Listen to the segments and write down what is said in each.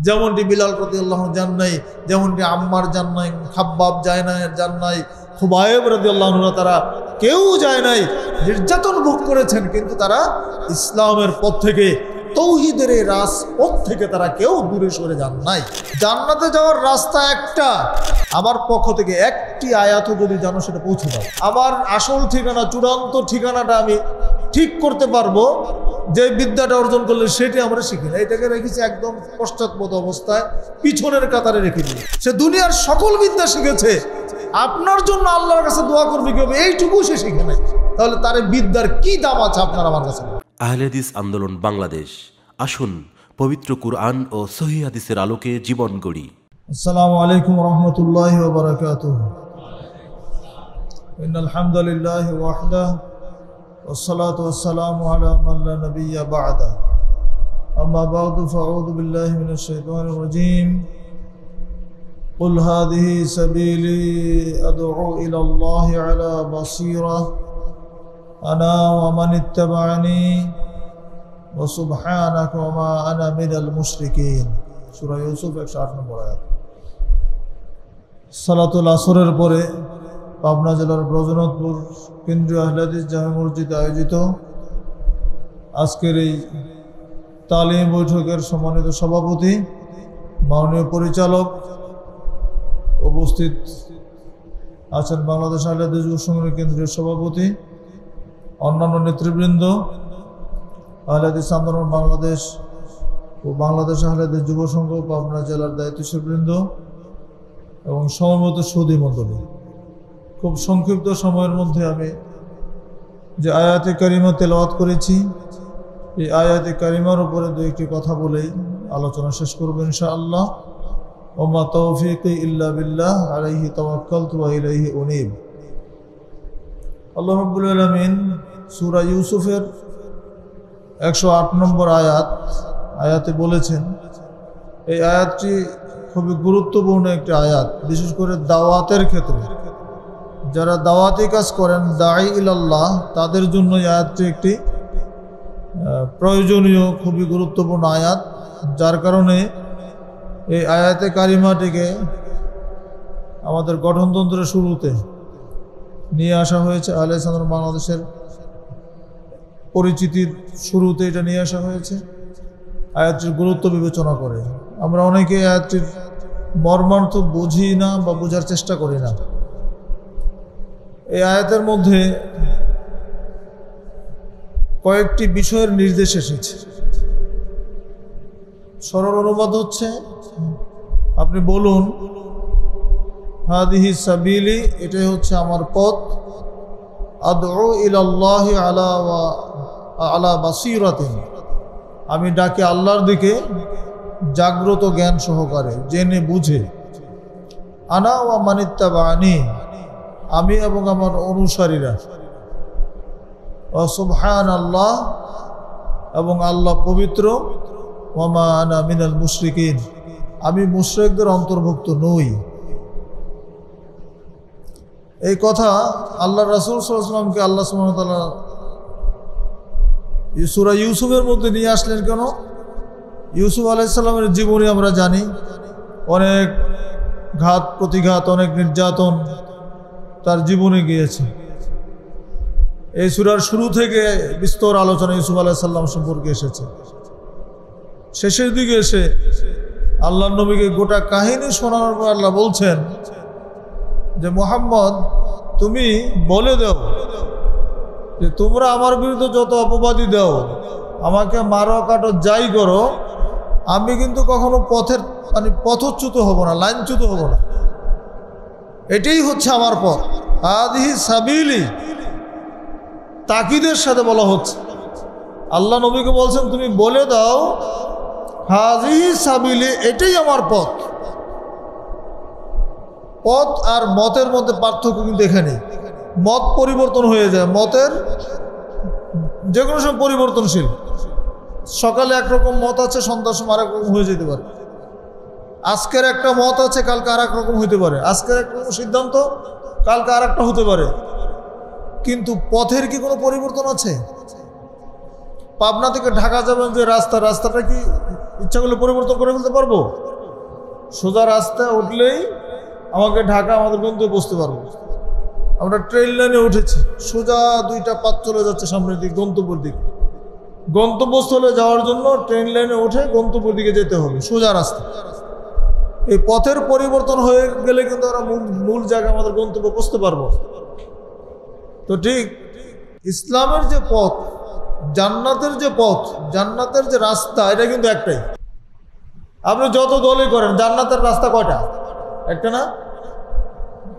যেমনটি বিলাল রাদিয়াল্লাহু আনহু যান নাই, যেমনটি আম্মার যান নাই, খাব্বাব যায় নাই, যান নাই, খুবাইব রাদিয়াল্লাহু আনহু তারা কেউ যায় নাই। নির্যাতন ভোগ করেছেন, কিন্তু তারা ইসলামের পথ থেকে, তৌহিদের এই রাজপথ থেকে তারা কেউ দূরে সরে যান নাই। জান্নাতে যাওয়ার রাস্তা একটা, আমার পক্ষ থেকে একটি আয়াতও যদি জানো সেটা পৌঁছে দাও। আমার আসল ঠিকানা, চূড়ান্ত ঠিকানাটা আমি ঠিক করতে পারবো, যে বিদ্যাটা অর্জন করলে সেটি আমরা শিখি না। এটাকে রেখেছি একদম পশ্চাৎপদ অবস্থায়, পিছনের কাতারে রেখে দিই। সে দুনিয়ার সকল বিদ্যা শিখেছে, আপনার জন্য আল্লাহর কাছে দোয়া করবে কি হবে এইটুকু সে শিখে নাই, তাহলে তার বিদ্যার কি দাম আছে আপনার আমার কাছে? আহলে হাদিস আন্দোলন বাংলাদেশ, আসুন পবিত্র কুরআন ও সহিহ হাদিসের আলোকে জীবন গড়ি। আসসালামু আলাইকুম ওয়া রাহমাতুল্লাহি ওয়া বারাকাতুহু। ইন্নাল হামদুলিল্লাহি ওয়াহদাহু والصلاة والسلام على من لا نبي بعده أما بعد فأعوذ بالله من الشيطان الرجيم قل هذه سبيلي أدعو إلى الله على بصيرة أنا ومن اتبعني وسبحانك وما أنا من المشركين সূরা ইউসুফ 108 নম্বর আয়াত। সালাতুল আসরের পরে পাবনা জেলার ব্রজনাথপুর কেন্দ্রীয় আহলে হাদিস জামে মসজিদে আয়োজিত আজকের এই তালিম বৈঠকের সম্মানিত সভাপতি, মাননীয় পরিচালক, উপস্থিত আছেন বাংলাদেশ আহলে হাদিস যুব সংঘের কেন্দ্রীয় সভাপতি, অন্যান্য নেতৃবৃন্দ, আহলে হাদিস আন্দোলন বাংলাদেশ ও বাংলাদেশ আহলে হাদিস যুব সংঘ পাবনা জেলার দায়িত্বশীলবৃন্দ এবং সমবেত সুধী মণ্ডলী, খুব সংক্ষিপ্ত সময়ের মধ্যে আমি যে আয়াতে কারিমা তেলাওয়াত করেছি, এই আয়াতে কারিমার উপরে দু একটি কথা বলেই আলোচনা শেষ করব ইনশাআল্লাহ। ওমা তৌফিকি ইল্লা বিল্লাহ আলাইহি তাওয়াক্কালতু ওয়া ইলাইহি উনীব। আল্লাহ রাব্বুল আলামিন সূরা ইউসুফের 108 নম্বর আয়াতে বলেছেন, এই আয়াতটি খুবই গুরুত্বপূর্ণ একটি আয়াত, বিশেষ করে দাওয়াতের ক্ষেত্রে। যারা দাওয়াতি কাজ করেন, দাঈ ইলাল্লাহ, তাদের জন্য আয়াতটি একটি প্রয়োজনীয়, খুবই গুরুত্বপূর্ণ আয়াত, যার কারণে এই আয়াতে কারিমাটিকে আমাদের গঠনতন্ত্রের শুরুতে নিয়ে আসা হয়েছে। আহলে হাদিস আন্দোলন বাংলাদেশের পরিচিতির শুরুতে এটা নিয়ে আসা হয়েছে আয়াতটির গুরুত্ব বিবেচনা করে। আমরা অনেকে আয়াতটির মর্মার্থ বুঝি না বা বোঝার চেষ্টা করি না। এই আয়াতের মধ্যে কয়েকটি বিষয়ের নির্দেশ এসেছে। সরল অনুবাদ হচ্ছে, আপনি বলুন হাদিহি সাবিলি, এটাই হচ্ছে আমার পথ, আদউ ইলাল্লাহি আলা বাসীরাতিন, আমি ডাকি আল্লাহর দিকে জাগ্রত জ্ঞান সহকারে, জেনে বুঝে। আনা ওয়া মানিত্তাবানি, আমি এবং আমার অনুসারীরা। ওয়া সুবহানাল্লাহ, এবং আল্লাহ পবিত্র। ওয়া মা আনা মিনাল মুশরিকিন, আমি মুশরিকদের অন্তর্ভুক্ত নই। এই কথা আল্লাহ রাসূল সাল্লাল্লাহু আলাইহি ওয়াসাল্লামকে আল্লাহ সুবহানাহু ওয়া তাআলা সূরা ইউসুফের মধ্যে নিয়ে আসলেন কেন? ইউসুফ আলাইহিস সালামের জীবনী আমরা জানি, অনেক ঘাত প্রতিঘাত, অনেক নির্যাতন তার জীবনে গিয়েছে। এই সূরার শুরু থেকে বিস্তর আলোচনা ইউসুফ আলাইহিস সালাম সম্পর্কে এসেছে। শেষের দিকে এসে আল্লাহর নবীকে গোটা কাহিনী শোনানোর পর আল্লাহ বলছেন যে, মুহাম্মদ, তুমি বলে দাও যে তোমরা আমার বিরুদ্ধে যত অপবাদী দাও, আমাকে মারো কাটো যাই করো, আমি কিন্তু কখনো পথচ্যুত হব না, লাইনচ্যুত হব না। এটাই হচ্ছে আমার পথ। হাদিহি সাবিলি, তাকিদের সাথে বলা হচ্ছে। আল্লাহ নবীকে বলছেন তুমি বলে দাও হাদিহি সাবিলি, এটাই আমার পথ। পথ আর মতের মধ্যে পার্থক্য কিন্তু এখানে। মত পরিবর্তন হয়ে যায়, মতের যে কোনো সময় পরিবর্তনশীল। সকালে একরকম মত আছে, সন্ধ্যার সময় আরেক রকম হয়ে যেতে পারে। আজকের একটা মত আছে, কালকে আর এক রকম হইতে পারে। আজকের একটা সিদ্ধান্ত, কালকে আর একটা হতে পারে। কিন্তু পথের কি কোনো পরিবর্তন আছে? পাবনা থেকে ঢাকা যাবেন যে রাস্তাটা কি ইচ্ছা করলে পরিবর্তন করে ফেলতে পারবো? সোজা রাস্তায় উঠলেই আমাকে ঢাকা আমাদের গন্তব্যে বসতে পারবো। আমরা ট্রেন লাইনে উঠেছি, সোজা 2টা পাত চলে যাচ্ছে সামনের দিকে, গন্তব্যের দিকে। গন্তব্যস্থলে যাওয়ার জন্য ট্রেন লাইনে উঠে গন্তব্যের দিকে যেতে হবে, সোজা রাস্তা। এই পথের পরিবর্তন হয়ে গেলে কিন্তু আমরা মূল জায়গায় আমাদের গন্তব্যে পৌঁছতে পারবো। তো ঠিক ইসলামের যে পথ, জান্নাতের যে পথ, জান্নাতের যে রাস্তা, এটা কিন্তু একটাই। আপনি যত দলই করেন, জান্নাতের রাস্তা কয়টা? একটা না?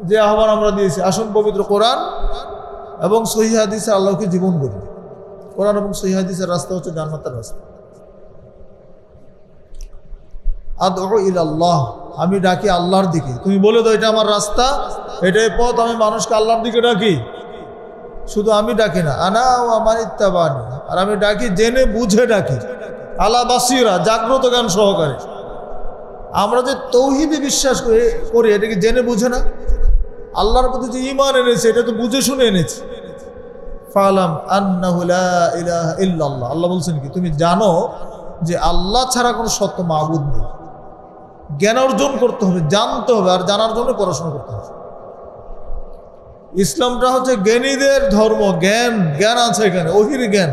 যে আহ্বান আমরা দিয়েছি, আসুন পবিত্র কোরআন এবং সহিহ হাদিসে আল্লাহকে জীবন করি। কোরআন এবং সহিহ হাদিসের রাস্তা হচ্ছে জান্নাতের রাস্তা। আদউ ইলাল্লাহ, আমি ডাকি আল্লাহর দিকে। তুমি বলে দাও এটা আমার রাস্তা, এটাই পথ, আমি মানুষকে আল্লাহর দিকে ডাকি। শুধু আমি ডাকি না, আনা ওয়া মান ইত্তাবানি, আর আমি ডাকি জেনে বুঝে ডাকি, আলা বাসিরা, জাগ্রত জ্ঞান সহকারে। আমরা যে তৌহিদে বিশ্বাস করি, এটা কি জেনে বুঝে না? আল্লাহর প্রতি যে ঈমান এনেছে, এটা তো বুঝে শুনে এনেছে। ফালাম আন্নাহু লা ইলাহা ইল্লাল্লাহ, আল্লাহ বলছেন কি, তুমি জানো যে আল্লাহ ছাড়া কোনো সত্য মাবুদ নেই। জ্ঞান অর্জন করতে হবে, জানতে হবে, আর জানার জন্য পড়াশোনা করতে হবে। ইসলামটা হচ্ছে জ্ঞানীদের ধর্ম। জ্ঞান জ্ঞান আছে এখানে, ওহির জ্ঞান।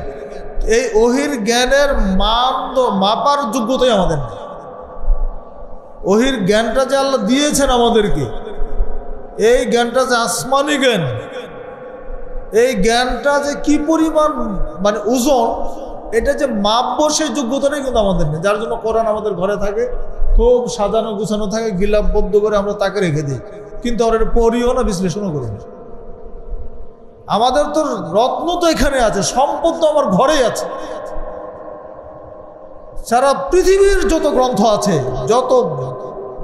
এই ওহির জ্ঞানের মাপার যোগ্যতাই আমাদের নেই। ওহির জ্ঞানটা যে আল্লাহ দিয়েছেন আমাদেরকে, এই জ্ঞানটা যে আসমানি জ্ঞান, এই জ্ঞানটা যে কি পরিমাণ মানে ওজন, এটা যে মাপবো সেই যোগ্যতাটাই কিন্তু আমাদের নেই। যার জন্য কোরআন আমাদের ঘরে থাকে, খুব সাজানো গুছানো থাকে, গিলাপবদ্ধ করে আমরা তাকে রেখে দিই, কিন্তু আমরা এটা পড়িও না, বিশ্লেষণও করি না। আমাদের তো রত্ন তো এখানে আছে, সম্পদ তো আমার ঘরেই আছে। সারা পৃথিবীর যত গ্রন্থ আছে, যত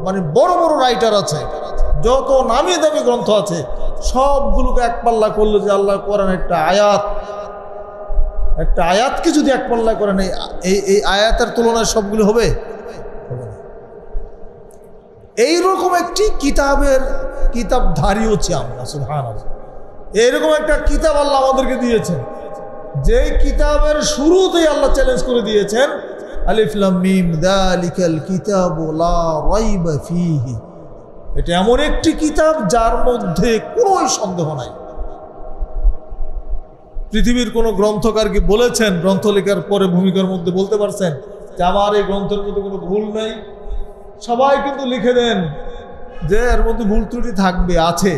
মানে বড় বড় রাইটার আছে, যত নামি দামি গ্রন্থ আছে, সবগুলোকে এক পাল্লা করলো যে আল্লাহ কোরআন একটা আয়াতকে যদি এক পাল্লা করেন, এই আয়াতের তুলনায় সবগুলো হবে? এইরকম একটি কিতাবধারী হচ্ছে আমরা, সুবহানাল্লাহ। এইরকম একটা কিতাব আল্লাহ আমাদেরকে দিয়েছেন, যে কিতাবের শুরুতেই আল্লাহ চ্যালেঞ্জ করে দিয়েছেন, আলিফ লাম মিম যালিকাল কিতাবু লা রাইবা ফীহি। এটা এমন একটি কিতাব যার মধ্যে কোনো সন্দেহ নাই। পৃথিবীর কোন গ্রন্থকার কি বলেছেন গ্রন্থ লেখার পরে ভূমিকার মধ্যে বলতে পারছেন যে আমার এই গ্রন্থের মধ্যে কোনো ভুল নাই? সবাই কিন্তু লিখে দেন যে এর মধ্যে ভুল ত্রুটি থাকবে, আছে,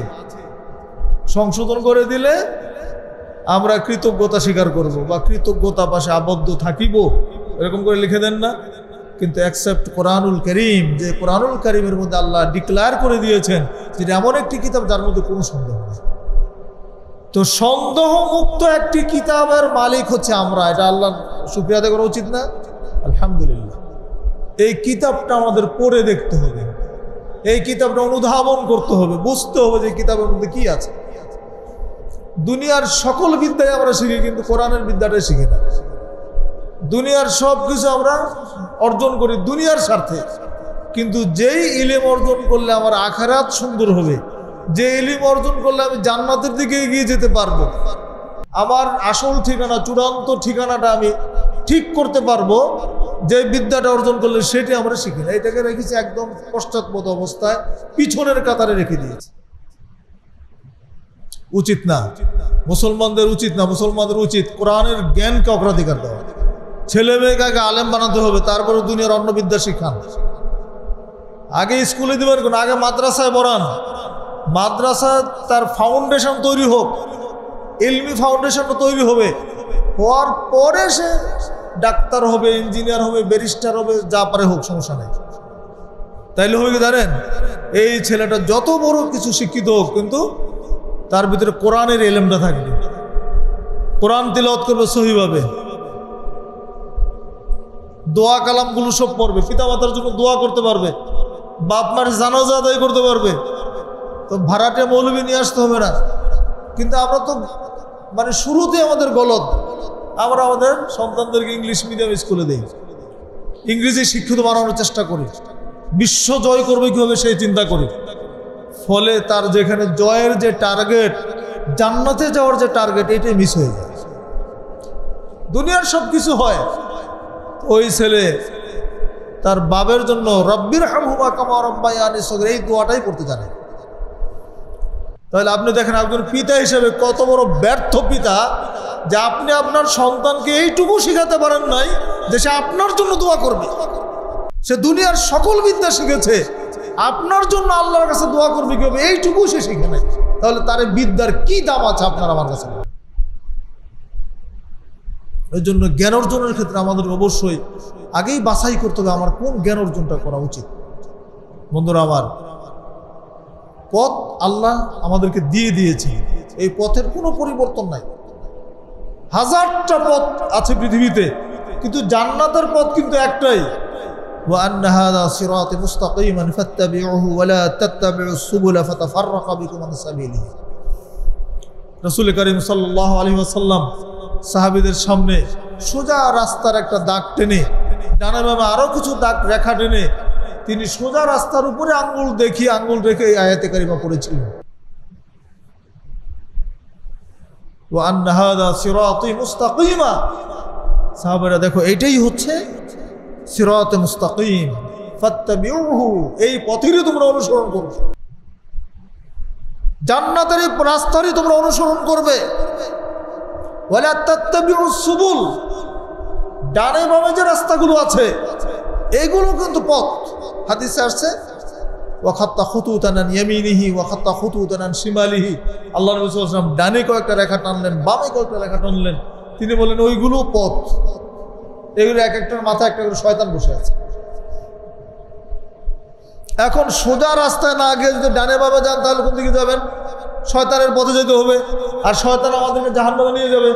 সংশোধন করে দিলে আমরা কৃতজ্ঞতা স্বীকার করব বা কৃতজ্ঞতা পাশে আবদ্ধ থাকিব, এরকম করে লিখে দেন না? কিন্তু অ্যাকসেপ্ট কোরআনুল কারীম, যে কোরআনুল কারীমের মধ্যে আল্লাহ ডিক্লেয়ার করে দিয়েছেন যে এমন একটি কিতাব যার মধ্যে কোনো সন্দেহ নেই। তো সন্দেহ মুক্ত একটি কিতাবের মালিক হচ্ছে আমরা, এটা আল্লাহ শুকরিয়া আদায় করা উচিত না? আলহামদুলিল্লাহ। এই কিতাবটা আমাদের পড়ে দেখতে হবে, এই কিতাবটা অনুধাবন করতে হবে, বুঝতে হবে যে কিতাবের মধ্যে কি আছে। দুনিয়ার সকল বিদ্যায় আমরা শিখি, কিন্তু কোরআনের বিদ্যাটাই শিখি না। দুনিয়ার সব কিছু আমরা অর্জন করি দুনিয়ার স্বার্থে, কিন্তু যেই ইলম অর্জন করলে আমার আখিরাত সুন্দর হবে, যে ইলম অর্জন করলে আমি জান্নাতের দিকে এগিয়ে যেতে পারবো, আমার আসল ঠিকানা, চূড়ান্ত ঠিকানাটা আমি ঠিক করতে পারবো, যে বিদ্যাটা অর্জন করলে সেটি আমরা শিখি না। এটাকে রেখেছি একদম পশ্চাৎপদ অবস্থায়, পিছনের কাতারে রেখে দিয়েছি। উচিত না, মুসলমানদের উচিত না। মুসলমানদের উচিত কোরআনের জ্ঞানকে অগ্রাধিকার দেওয়া। ছেলে মেয়েকে আগে আলেম বানাতে হবে, তারপরে দুনিয়ার অন্য বিদ্যা শিখান। আগে স্কুলে দিবেন কোন, আগে মাদ্রাসায় পড়ান। মাদ্রাসা তার ফাউন্ডেশন তৈরি হোক, ইলমি ফাউন্ডেশনটা তৈরি হবে, হওয়ার পরে সে ডাক্তার হবে, ইঞ্জিনিয়ার হবে, ব্যারিস্টার হবে, যা পারে হোক, সমস্যা নেই। তাইলে হয়ে কি জানেন, এই ছেলেটা যত বড় কিছু শিক্ষিত হোক, কিন্তু তার ভিতরে কোরআনের ইলমটা থাকবে, কোরআন তিলাওয়াত করবে সহিভাবে, দোয়া কালামগুলো সব পড়বে, পিতামাতার জন্য দোয়া করতে পারবে, বাপ মার জানাজা আদায় করতে পারবে। তো ভাড়াটে মৌলবি নিয়ে আসতে হবে না। কিন্তু আমরা তো মানে শুরুতে আমাদের গলত, আমরা আমাদের সন্তানদেরকে ইংলিশ মিডিয়াম স্কুলে দেই, ইংরেজি শিক্ষিত বানানোর চেষ্টা করি, বিশ্ব জয় করবে কীভাবে সেই চিন্তা করি। ফলে তার যেখানে জয়ের যে টার্গেট, জান্নাতে যাওয়ার যে টার্গেট, এটাই মিস হয়ে যায়। দুনিয়ার সব কিছু হয়, ওই ছেলে তার বাবের জন্য রব্বির হামহুমা কামা রাব্বায়ানি সগীরা এই দোয়াটাই পড়তে জানে। তাহলে আপনি দেখেন একজন পিতা হিসেবে কত বড় ব্যর্থ পিতা যে আপনি আপনার সন্তানকে এইটুকু শেখাতে পারেন নাই যে সে আপনার জন্য দোয়া করবে। সে দুনিয়ার সকল বিদ্যা শিখেছে, আপনার জন্য আল্লাহর কাছে দোয়া করবে কি হবে এইটুকু সে শিখে নাই। তাহলে তার বিদ্যার কি দাম আছে আপনার আমার কাছে? এই জন্য জ্ঞান অর্জনের ক্ষেত্রে আমাদের অবশ্যই আগেই বাছাই করতে হবে আমার কোন জ্ঞান অর্জনটা করা উচিত। বন্ধুরা আমার, পথ আল্লাহ আমাদেরকে দিয়ে দিয়েছে, এই পথের কোনো পরিবর্তন নাই। হাজারটা পথ আছে পৃথিবীতে, কিন্তু জান্নাতের পথ কিন্তু একটাই। ওয়া আন্না হাযা সিরাতি মুস্তাকিমান ফাত্তাবিউহু ওয়া লা তাত্তাবিউস সুবুলা ফাতাফাররাকা বিকুম আন সাবিলিহি। রাসূল করিম সাল্লাল্লাহু আলাইহি ওয়াসাল্লাম সাহাবীদের সামনে সোজা রাস্তার একটা দাগ টেনে, ডানে বামে আরো কিছু দাগ রেখা টেনে তিনি সোজা রাস্তার উপরে আঙ্গুল দেখিয়ে আঙ্গুল রেখে এই আয়াতে কারিমা পড়েছিলেন, ওয়া আন্না হাযা সিরাতি মুস্তাকিমা। সাহাবারা দেখো এটাই হচ্ছে সিরাতে মুস্তাকিম, ফাত্তাবিউহু, এই পথেরই তোমরা অনুসরণ করবে, জান্নাতের এই রাস্তারই তোমরা অনুসরণ করবে। ওয়া লা তাত্তাবিউস সুবুল, ডানে বামে যে রাস্তাগুলো আছে এইগুলো কিন্তু পথ। হাদিসে আসছে ওয়া খাত্তা খুতুতান আন ইয়ামিনিহি ওয়া খাত্তা খুতুতান আন শিমালিহি। আল্লাহ নবী সাল্লাল্লাহু আলাইহি ওয়াসাল্লাম ডানে কয়েকটা রেখা টানলেন, বামে কয়েকটা রেখা টানলেন। তিনি বলেন ওইগুলো পথ, এগুলো এক একটার মাথায় একটা করে শয়তান বসে আছে। এখন সোজা রাস্তায় না গিয়ে যদি ডানে বামে যান তাহলে কোন দিকে যাবেন? শয়তানের পথে যেতে হবে, আর শয়তান আমাদেরকে জাহান্নামে নিয়ে যাবে।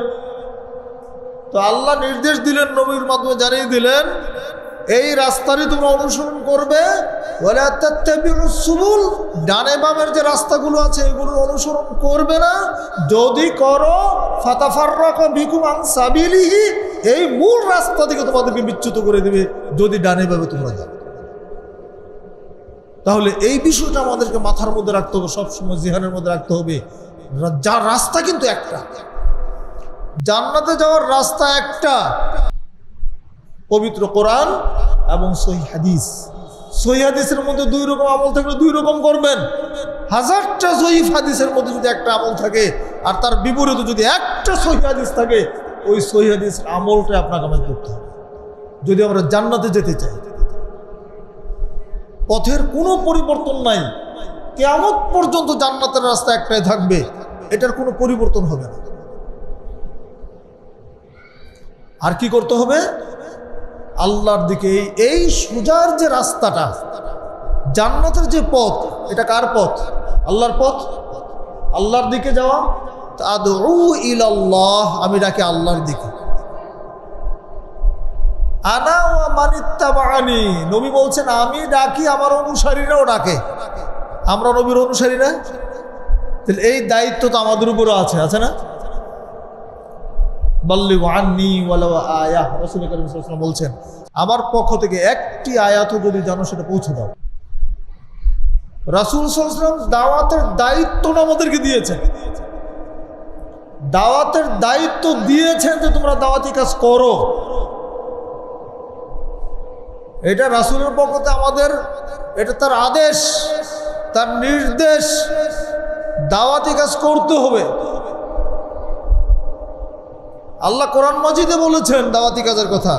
তো আল্লাহ নির্দেশ দিলেন, নবীর মাধ্যমে জানিয়ে দিলেন এই রাস্তারই তোমরা অনুসরণ করবে। ওয়ালা তাত্তাবিউস সুবুল, ডানে বামের যে রাস্তাগুলো আছে এগুলোর অনুসরণ করবে না। যদি করো ফাতাফাররাকা বিকুম আন সাবিলিহি, এই মূল রাস্তা থেকে তোমাদেরকে বিচ্যুত করে দিবে যদি ডানে বামে তোমরা যাও। তাহলে এই বিষয়টা আমাদেরকে মাথার মধ্যে রাখতে হবে, সবসময় জিহানের মধ্যে রাখতে হবে। যা রাস্তা কিন্তু একটা, জান্নাতে যাওয়ার রাস্তা একটা, পবিত্র কোরআন এবং সহিহ হাদিস। সহিহ হাদিসের মধ্যে দুই রকম আমল থাকলে দুই রকম করবেন। হাজারটা সহিহ হাদিসের মধ্যে যদি একটা আমল থাকে আর তার বিপরীতে যদি একটা সহিহ হাদিস থাকে, ওই সহিহ হাদিসের আমলটা আপনাকে আমাকে করতে হবে যদি আমরা জান্নাতে যেতে চাই। পথের কোনো পরিবর্তন নাই, কিয়ামত পর্যন্ত জান্নাতের রাস্তা একটাই থাকবে, এটার কোনো পরিবর্তন হবে না। আর কি করতে হবে? আল্লাহর দিকে এই সোজার যে রাস্তাটা, জান্নাতের যে পথ, এটা কার পথ? আল্লাহর পথ। আল্লাহর দিকে যাওয়া, আদউ ইলাল্লাহ, আমি ডাকি আল্লাহর দিকে। আনা ওয়া মান ইত্তাবাআনি, নবী বলছেন আমি ডাকি, আমার অনুসারীরাও ডাকে। আমরা নবীর অনুসারী না? তাহলে এই দায়িত্ব তো আমাদের উপরও আছে, আছে না? বাল্লিগু আন্নী ওয়ালাউ আয়াহ, রাসূল করিম সাল্লাল্লাহু আলাইহি ওয়াসাল্লাম বলছেন আমার পক্ষ থেকে একটি আয়াতও যদি জানো সেটা পৌঁছে দাও। রাসূল সাল্লাল্লাহু আলাইহি ওয়াসাল্লাম দাওয়াতের দায়িত্বটা আমাদেরকে দিয়েছেন, দাওয়াতের দায়িত্ব দিয়েছেন যে তোমরা দাওয়াতি কাজ করো। এটা রাসূলের পক্ষ থেকে আমাদের, এটা তার আদেশ, তার নির্দেশ, দাওয়াতি কাজ করতে হবে। আল্লাহ কোরআন মাজিদে বলেছেন দাওয়াতি কাজের কথা,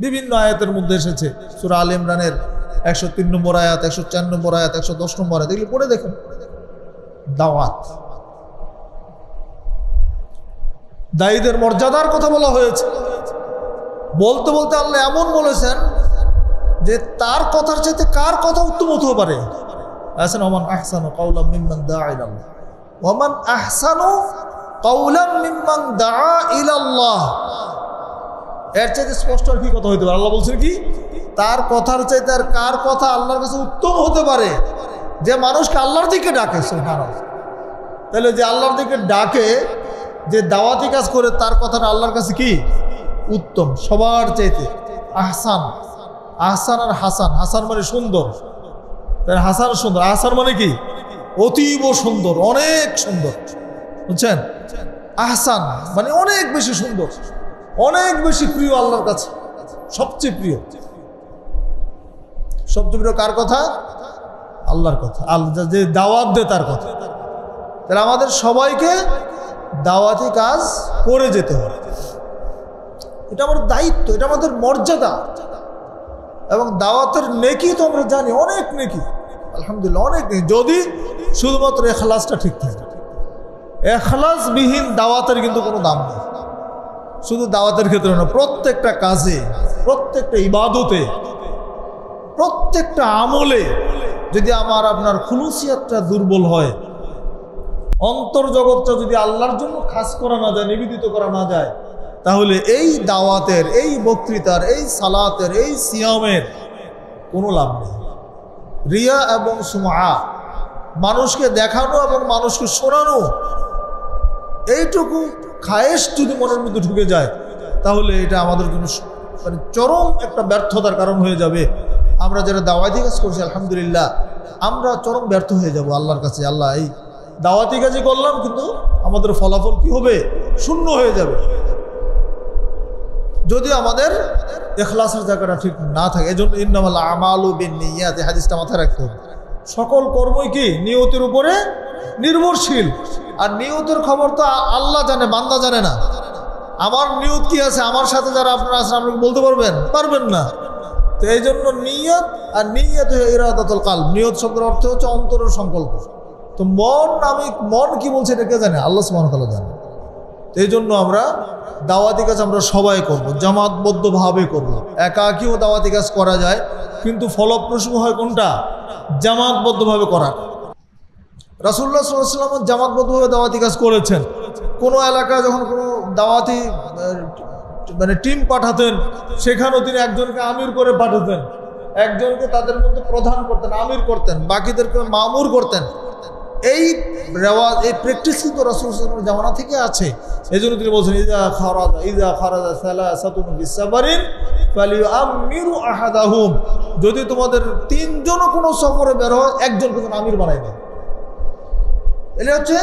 বিভিন্ন আয়াতের মধ্যে এসেছে। সূরা আলে ইমরানের 103 নম্বর আয়াত, 104 নম্বর আয়াত, 110 নম্বর আয়াত, এগুলো পড়ে দেখেন। দাওয়াত, দায়ীদের মর্যাদার কথা বলা হয়েছে। বলতে বলতে আল্লাহ এমন বলেছেন যে তার কথার চাইতে কার কথা উত্তম হতে পারে? আছেন ওমান আহসানু কাওলাম মিম্মান দাআ ইলাল্লাহ, ওমান আহসানু কাওলাম মিম্মান দাআ ইলাল্লাহ। এর চাইতে স্পষ্ট আর কি কথা হইতে পারে? আল্লাহ বলছেন কি তার কথার চাইতে আর কার কথা আল্লাহর কাছে উত্তম হতে পারে? যে মানুষকে আল্লাহর দিকে ডাকে। সুবহানাল্লাহ। তাহলে যে আল্লাহর দিকে ডাকে, যে দাওয়াতি কাজ করে, তার কথাটা আল্লাহর কাছে কি উত্তম, সবার চাইতে। আহসান, আহসান আর হাসান, হাসান মানে সুন্দর, তাই হাসান সুন্দর, আহসান মানে কি অতীব সুন্দর, অনেক সুন্দর, বুঝছেন? আহসান মানে অনেক বেশি সুন্দর। অনেক বেশি প্রিয় আল্লাহর কাছে, সবচেয়ে প্রিয়। সবচেয়ে প্রিয় কার কথা? আল্লাহর কথা। আল্লাহ যে দাওয়াত দেয় তার কথা। তাহলে আমাদের সবাইকে দাওয়াতি কাজ করে যেতে হবে, এটা আমাদের দায়িত্ব, এটা আমাদের মর্যাদা। এবং দাওয়াতের নেকি তো আমরা জানি, অনেক নেকি, আলহামদুলিল্লাহ অনেক নেকি, যদি শুধুমাত্র এখলাসটা ঠিক থাকে। এখলাসবিহীন দাওয়াতের কিন্তু কোনো দাম নেই। শুধু দাওয়াতের ক্ষেত্রে না, প্রত্যেকটা কাজে, প্রত্যেকটা ইবাদতে, প্রত্যেকটা আমলে যদি আপনার খুলুসিয়াতটা দুর্বল হয়, অন্তর্জগৎটা যদি আল্লাহর জন্য খাস করা না যায়, নিবেদিত করা না যায়, তাহলে এই দাওয়াতের, এই বক্তৃতার, এই সালাতের, এই সিয়ামের কোনো লাভ নেই। রিয়া এবং সুমআ, মানুষকে দেখানো এবং মানুষকে শোনানো, এইটুকু খায়েশ যদি মনের মধ্যে ঢুকে যায়, তাহলে এটা আমাদের জন্য মানে চরম একটা ব্যর্থতার কারণ হয়ে যাবে। আমরা যারা দাওয়াতি কাজ করছি আলহামদুলিল্লাহ, আমরা চরম ব্যর্থ হয়ে যাব আল্লাহর কাছে। আল্লাহ, এই দাওয়াতি কাজই করলাম, কিন্তু আমাদের ফলাফল কি হবে? শূন্য হয়ে যাবে, যদি আমাদের ইখলাসের জায়গাটা ঠিক না থাকে। এজন্য ইন্নামাল আমালু বিন্নিয়াত, এই হাদিসটা মাথায় রাখতে হবে। সকল কর্মই কি নিয়তের উপরে নির্ভরশীল। আর নিয়তের খবর তো আল্লাহ জানে, বান্দা জানে না। আমার নিয়ত কি আছে, আমার সাথে যারা আপনারা আছেন, আপনাকে বলতে পারবেন না। তো এই জন্য নিয়ত, আর নিয়ত ইরাদাতুল কলব, নিয়ত শব্দের অর্থ হচ্ছে অন্তরের সংকল্প। তো মন কি বলছে এটা কে জানে? আল্লাহ সুবহানাহু ওয়া তাআলা জানে। তো এই জন্য আমরা দাওয়াতি কাজ আমরা সবাই করব, জামাতবদ্ধভাবে করব। একাকীও দাওয়াতি কাজ করা যায়, কিন্তু ফলপ্রসূ হয় কোনটা? জামাতবদ্ধভাবে করা। রাসূলুল্লাহ সাল্লাল্লাহু আলাইহি ওয়াসাল্লাম জামাতবদ্ধভাবে দাওয়াতি কাজ করেছেন। কোনো এলাকায় যখন কোনো দাওয়াতি মানে টিম পাঠাতেন, সেখানেও তিনি একজনকে আমির করে পাঠাতেন, একজনকে তাদের মধ্যে প্রধান করতেন, আমির করতেন, বাকিদেরকে মামুর করতেন। এই রেওয়াজ, এই প্র্যাকটিস কিন্তু রাসূল সাল্লাল্লাহু আলাইহি ওয়াসাল্লামের জামানা থেকে আছে। এই জন্য তিনি বলছেন, ইযা খারাজা সালাসাতুন বিসাফারিন ফালিউআমিরু আহাদাহুম, যদি তোমাদের তিনজনও কোনো সফরে বের হয়, একজনকে যেন আমির বানাই দেয়। এটা হচ্ছে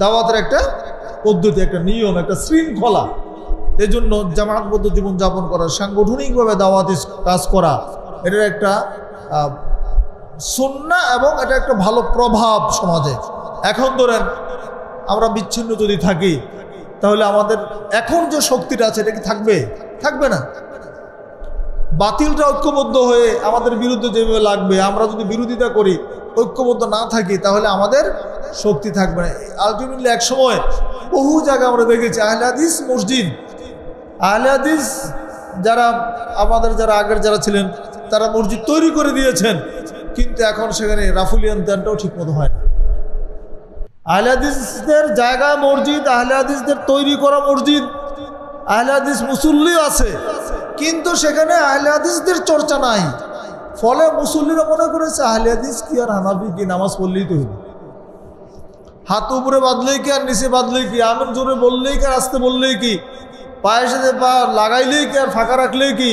দাওয়াতের একটা পদ্ধতি, একটা নিয়ম, একটা শৃঙ্খলা। এই জন্য জামাতবদ্ধ জীবনযাপন করা, সাংগঠনিকভাবে দাওয়াতি কাজ করা, এটার একটা সুন্নাহ এবং এটা একটা ভালো প্রভাব সমাজে। এখন ধরেন আমরা বিচ্ছিন্ন যদি থাকি, তাহলে আমাদের এখন যে শক্তিটা আছে এটা কি থাকবে না। বাতিলটা ঐক্যবদ্ধ হয়ে আমাদের বিরুদ্ধে যেভাবে লাগবে, আমরা যদি বিরোধিতা করি, ঐক্যবদ্ধ না থাকি, তাহলে আমাদের শক্তি থাকবে না। আলটিমেটলি এক সময় বহু জায়গায় আমরা দেখেছি আহলে হাদিস মসজিদ, আহলে হাদিস যারা আগের যারা ছিলেন, তারা মসজিদ তৈরি করে দিয়েছেন, কিন্তু এখন সেখানে রাফুলিয়ান দানটাও ঠিক মতো হয় না। আহলে হাদিসদের জায়গায় মসজিদ, আহলে হাদিসদের তৈরি করা মসজিদ, আহলে হাদিস মুসল্লি আছে, কিন্তু সেখানে আহলে হাদিসদের চর্চা নাই। ফলে মুসল্লিরা মনে করেছে আহলে হাদিস কি আর হানাফি কি, নামাজ পড়লেই তো হইল, হাত উপরে বাঁধলেই কি আর নিচে বাঁধলেই কি, আমিন জোরে বললেই কি আর আস্তে বললেই কি, পায়ের সাথে পা লাগাইলেই কি আর ফাঁকা রাখলেই কি,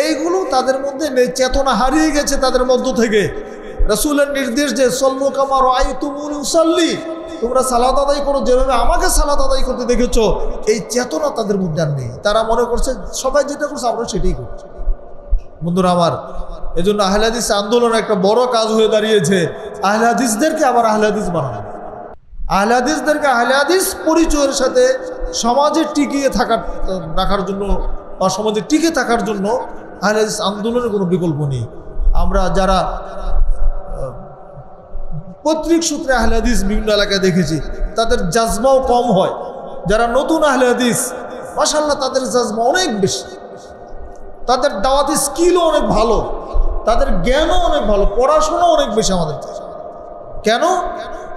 এইগুলো তাদের মধ্যে নেই। চেতনা হারিয়ে গেছে তাদের মধ্য থেকে। রাসূলের নির্দেশ যে সল্লু কামা রাআইতুমুনি উসাল্লি, তোমরা সালাত আদায় করো যেভাবে আমাকে সালাত আদায় করতে দেখেছো, এই চেতনা তাদের মধ্যে আর নেই। তারা মনে করছে সবাই যেটা করছে আমরা সেটাই করছি। বন্ধুরা আমার, এজন্য আহলে হাদিস আন্দোলন একটা বড় কাজ হয়ে দাঁড়িয়েছে, আহলে হাদিসদেরকে আবার আহলে হাদিস বানানো, আহলে হাদিসদেরকে আহলে হাদিস পরিচয়ের সাথে সমাজে টিকিয়ে রাখার জন্য বা সমাজে টিকে থাকার জন্য আহলে হাদিস আন্দোলনের কোনো বিকল্প নেই। আমরা যারা পৈতৃক সূত্রে আহলে হাদিস বিভিন্ন এলাকায় দেখেছি, তাদের জাজবাও কম হয়। যারা নতুন আহলে হাদিস, মাশাআল্লাহ তাদের জাজবা অনেক বেশি, তাদের দাওয়াতি স্কিলও অনেক ভালো, তাদের জ্ঞানও অনেক ভালো, পড়াশোনা অনেক বেশি আমাদের। কেন?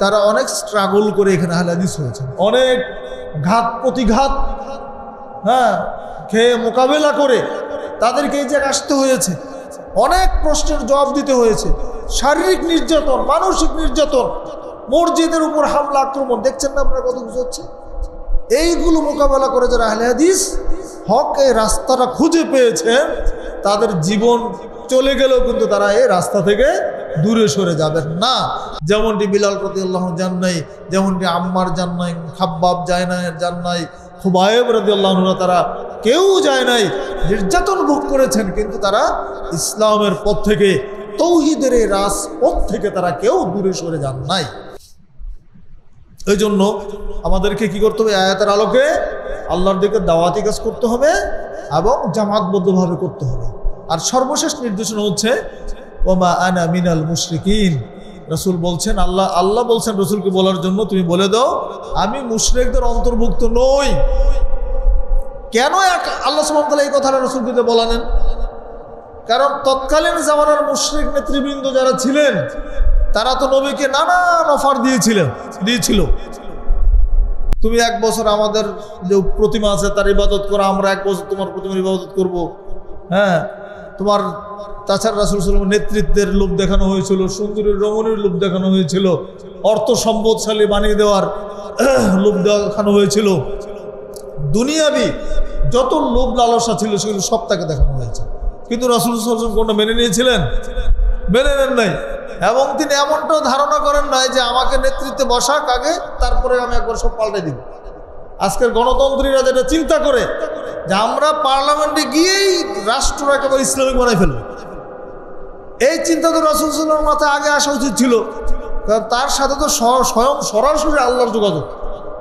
তারা অনেক স্ট্রাগল করে এখানে আহলে হাদিস হয়েছে, অনেক ঘাত প্রতিঘাত খেয়ে মোকাবেলা করে তাদেরকে এই জায়গায় আসতে হয়েছে, অনেক প্রশ্নের জবাব দিতে হয়েছে, শারীরিক নির্যাতন, মানসিক নির্যাতন, মসজিদের উপর হামলা আক্রমণ, দেখছেন না আপনারা কত কিছু হচ্ছে। এইগুলো মোকাবেলা করে যারা আহলে হাদিস হক এই রাস্তাটা খুঁজে পেয়েছে, তাদের জীবন চলে গেলেও কিন্তু তারা এই রাস্তা থেকে দূরে সরে যাবেন না। যেমনটি বিলাল রাদিয়াল্লাহু আনহু যান নাই, যেমনটি আম্মার যান নাই, খাব্বাব যায় না যান নাই, খুবাইব রাদিয়াল্লাহু আনহু তারা কেউ যায় নাই, নির্যাতন ভোগ করেছেন, কিন্তু তারা ইসলামের পথ থেকে, তৌহিদের এই রাজপথ থেকে তারা কেউ দূরে সরে যান নাই। এই জন্য আমাদেরকে কি করতে হবে? আয়াতের আলোকে আল্লাহর দিকে দাওয়াতি কাজ করতে হবে এবং জামাতবদ্ধভাবে করতে হবে। আর সর্বশেষ নির্দেশনা হচ্ছে ওমা আনা মিনাল মুশরিকিন। রাসূল বলছেন, আল্লাহ বলছেন রাসূলকে বলার জন্য, তুমি বলে দাও আমি মুশরিকদের অন্তর্ভুক্ত নই। কেন আল্লাহ সুবহানাহু ওয়া তাআলা এই কথাটা রাসূলকে বলালেন? কারণ তৎকালীন জামানার মুশরিক নেতৃবৃন্দ যারা ছিলেন তারা তো নবীকে নানান অফার দিয়েছিল। তুমি 1 বছর আমাদের যে প্রতিমা আছে তার ইবাদত করো, আমরা 1 বছর তোমার প্রতিমার ইবাদত করব। হ্যাঁ, তোমার তাছাড়া রাসূল সাল্লাল্লাহু আলাইহি ওয়াসাল্লাম নেতৃত্বের লোভ দেখানো হয়েছিল, সুন্দরী রমণীর লোভ দেখানো হয়েছিল, অর্থ সম্পদশালী বানিয়ে দেওয়ার লোভ দেখানো হয়েছিল, দুনিয়াবি যত লোভ লালসা ছিল সেগুলো সব তাকে দেখানো হয়েছে। কিন্তু রাসূল সাল্লাল্লাহু আলাইহি ওয়াসাল্লাম কোনটা মেনে নিয়েছিলেন? মেনে নেন নাই। এবং তিনি এমনটাও ধারণা করেন নাই যে আমাকে নেতৃত্বে বসাক আগে, তারপরে আমি একবার সব পাল্টে দিব। আজকের গণতন্ত্রীরা যেটা চিন্তা করে যে আমরা পার্লামেন্টে গিয়েই রাষ্ট্র একেবারে ইসলামিক বানাই ফেলব, এই চিন্তা তো রাসূল সাল্লাল্লাহু আলাইহি ওয়াসাল্লামের মাথায় আগে আসা উচিত ছিল। কারণ তার সাথে তো স্বয়ং সরাসরি আল্লাহর যোগাযোগ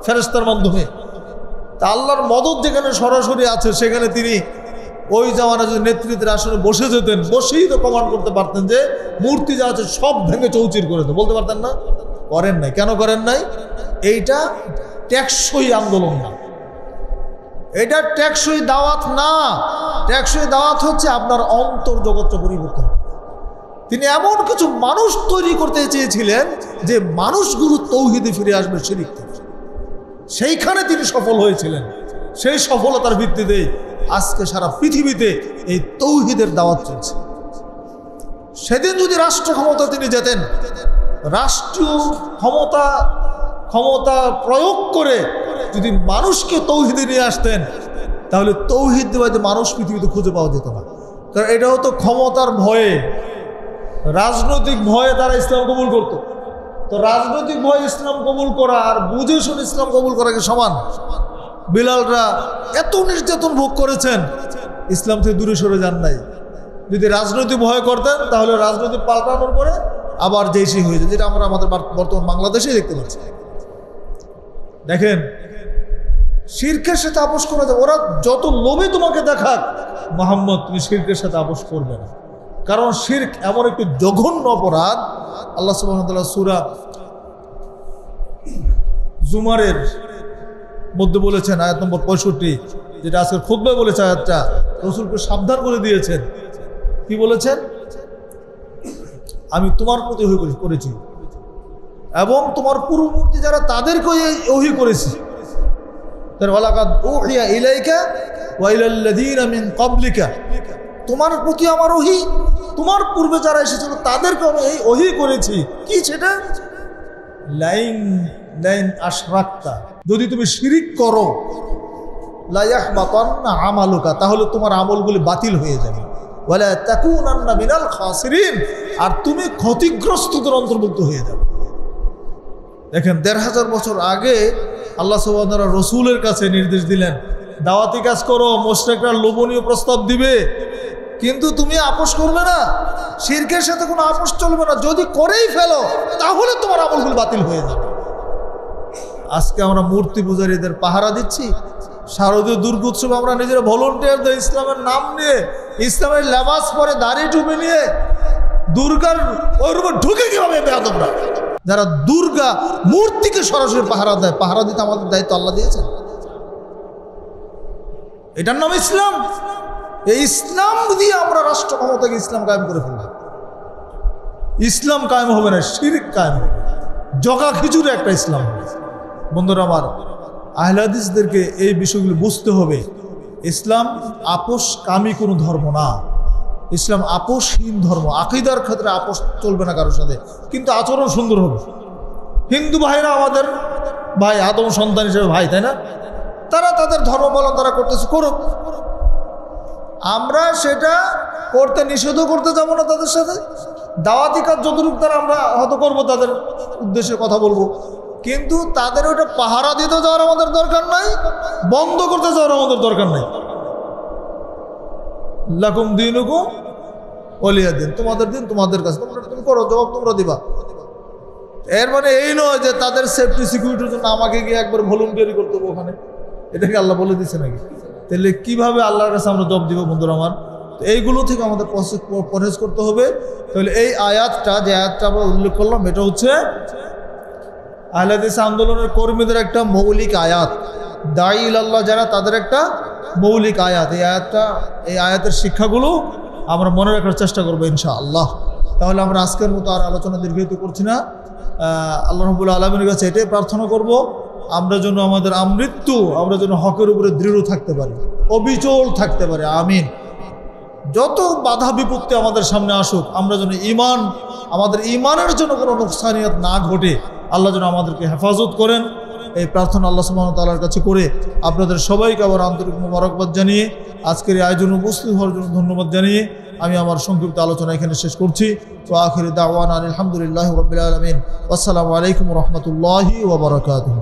ফেরেশতার মাধ্যমে। তা আল্লাহর মদত যেখানে সরাসরি আছে সেখানে তিনি ওই জামানা যদি নেতৃত্বের আসনে বসে যেতেন, বসেই তো কমান্ড করতে পারতেন যে মূর্তি যা আছে সব ভেঙে চৌচির করে দেন, বলতে পারতেন না? করেন নাই। কেন করেন নাই? এইটা টেকসই আন্দোলন না, এটা টেকসই দাওয়াত না। টেকসই দাওয়াত হচ্ছে আপনার অন্তর জগৎটা পরিবর্তন। তিনি এমন কিছু মানুষ তৈরি করতে চেয়েছিলেন যে মানুষগুলো তৌহিদে ফিরে আসবে শিরক থেকে। সেইখানে তিনি সফল হয়েছিলেন। সেই সফলতার ভিত্তিতে আজকে সারা পৃথিবীতে এই তৌহিদের দাওয়াত চলছে। সেদিন যদি রাষ্ট্র ক্ষমতা তিনি যেতেন, রাষ্ট্রীয় ক্ষমতা প্রয়োগ করে যদি মানুষকে তৌহিদে নিয়ে আসতেন, তাহলে তৌহিদ দেওয়াতে মানুষ পৃথিবীতে খুঁজে পাওয়া যেত না। কারণ এটা হতো ক্ষমতার ভয়ে, রাজনৈতিক ভয়ে তারা ইসলাম কবুল করত। তো রাজনৈতিক ভয়ে ইসলাম কবুল করা আর বুঝে শুনে ইসলাম কবুল করা কি সমান? বিলালরা এত নির্যাতন ভোগ করেছেন, ইসলাম থেকে দূরে সরে যান নাই। যদি রাজনৈতিক ভয় করতেন তাহলে রাজনৈতিক পাল্টানোর পরে আবার যেই হয়ে যায়, যেটা আমরা আমাদের বর্তমান বাংলাদেশেই দেখতে পাচ্ছি। দেখেন, শিরকের সাথে আপোষ করা যায়। ওরা যত লোভে তোমাকে দেখাক, মুহাম্মদ তুমি শিরকের সাথে আপোষ করবে না। কারণ শিরক এমন একটি জঘন্য অপরাধ। আল্লাহ সুবহানাহু ওয়া তাআলা সূরা জুমারের মধ্যে বলেছেন, আয়াত নম্বর 65, যেটা আজকের খুতবায় বলেছে আয়াতটা, রাসূলকে সাবধান করে দিয়েছেন। কি বলেছেন? আমি তোমার প্রতি ওহী করেছি এবং তোমার পূর্ববর্তী যারা তাদেরকে ওহী করেছি। ওয়ালাকাদ উহিয়া ইলাইকা ওয়া ইলাল্লাযীনা মিন ক্বাবলিকা, তোমার প্রতি আমার ওহী, তোমার পূর্বে যারা এসেছিল তাদেরকে আমি এই ওহী করেছি। কি সেটা? লাইন আশরাকতা, যদি তুমি শিরিক করো, লা ইয়াহবাতান্না আমালুকা, তাহলে তোমার আমলগুলি বাতিল হয়ে যাবে। ওয়ালা তাকুনান্না মিনাল খাসিরিন, আর তুমি ক্ষতিগ্রস্তদের অন্তর্ভুক্ত হয়ে যাবে। দেখেন, ১৫০০ বছর আগে আল্লাহ সুবহানাহু ওয়া তাআলা রাসূলের কাছে নির্দেশ দিলেন, দাওয়াতি কাজ করো, মুশরিকরা লোভনীয় প্রস্তাব দিবে, কিন্তু তুমি আপোষ করবে না, শিরকের সাথে কোনো আপোষ চলবে না। যদি করেই ফেলো তাহলে তোমার আমলগুলো বাতিল হয়ে যাবে। আজকে আমরা মূর্তি পূজারীদের পাহারা দিচ্ছি। শারদীয় দুর্গোৎসবে আমরা নিজেরা ভলেন্টিয়ারদের ইসলামের নাম নিয়ে, ইসলামের লেবাস পরে, দাড়ি টুপি নিয়ে দুর্গার ওই রূপে ঢুকে কিভাবে বেয়াদবরা, যারা দুর্গা মূর্তিকে সরাসরি পাহারা দেয়। পাহারা দিতে আমাদের দায়িত্ব আল্লাহ দিয়েছেন। এটার নাম ইসলাম। এই ইসলাম দিয়ে আমরা রাষ্ট্র ক্ষমতাকে ইসলাম কায়েম করে ফেলব। ইসলাম কায়েম হবে না, শিরক কায়েম হবে, জগা খিচুড়ি একটা ইসলাম হবে। বন্ধুরা আমার, আহলে হাদিসদেরকে এই বিষয়গুলো বুঝতে হবে। ইসলাম আপোষকামী কোনো ধর্ম না, ইসলাম আপোষহীন ধর্ম। আকীদার ক্ষেত্রে আপোষ চলবে না কারোর সাথে, কিন্তু আচরণ সুন্দর হবে। হিন্দু ভাইরা আমাদের ভাই, আদম সন্তান হিসেবে ভাই, তাই না? তারা তাদের ধর্ম পালন তারা করতেছে, করুক। আমরা সেটা করতে নিষেধও করতে যাবো না তাদের সাথে। দাওয়াতি কাজ যতটুকু তারা আমরা হয়তো করবো, তাদের উদ্দেশ্যে কথা বলবো, কিন্তু তাদের ওটা পাহারা দিতে যাওয়ার আমাদের দরকার নাই, বন্ধ করতে যাওয়ার আমাদের দরকার নাই। লাকুম দিনুকুম ওয়ালিয়া দিন, তোমাদের দিন তোমাদের কাছে, তুমি করো, জবাব তোমরা দিবা। এর মানে এই নয় যে তাদের সেফটি সিকিউরিটির জন্য আমাকে গিয়ে একবার ভলেন্টিয়ারি করতে হবে ওখানে, এটাকে আল্লাহ বলে দিচ্ছে নাকি? তাহলে কিভাবে আল্লাহর কাছে আমরা জবাব দিব বন্ধুরা আমার? তো এইগুলো থেকে আমাদের পরহেজ করতে হবে। তাহলে এই আয়াতটা, যে আয়াতটা আমরা উল্লেখ করলাম, এটা হচ্ছে আহলে হাদিস আন্দোলনের কর্মীদের একটা মৌলিক আয়াত, দাঈ ইলাল্লাহ যারা, তাদের একটা মৌলিক আয়াত। এই আয়াতের শিক্ষাগুলো আমরা মনে রাখার চেষ্টা করবো ইনশাআল্লাহ। তাহলে আমরা আজকের মতো আর আলোচনা দীর্ঘায়িত করছি না। আল্লাহ রাব্বুল আলামিনের কাছে এটাই প্রার্থনা করব, আমরা যেন আমাদের আমৃত্যু আমরা যেন হকের উপরে দৃঢ় থাকতে পারি, অবিচল থাকতে পারি। আমিন। যত বাধা বিপত্তি আমাদের সামনে আসুক, আমরা যেন আমাদের ইমানের জন্য কোনো নুকসানিয়ত না ঘটে, আল্লাহ যেন আমাদেরকে হেফাজত করেন, এই প্রার্থনা আল্লাহ সুবহানাহু ওয়া তাআলার কাছে করে আপনাদের সবাইকে আবার আন্তরিক মোবারকবাদ জানিয়ে, আজকের এই আয়োজনে উপস্থিত হওয়ার জন্য ধন্যবাদ জানিয়ে আমি আমার সংক্ষিপ্ত আলোচনা এখানে শেষ করছি। তো আখিরি দাওয়ানা আলহামদুলিল্লাহি রাব্বিল আলামিন। আসসালামু আলাইকুম ওয়া রাহমাতুল্লাহি ওয়া বারাকাতুহু।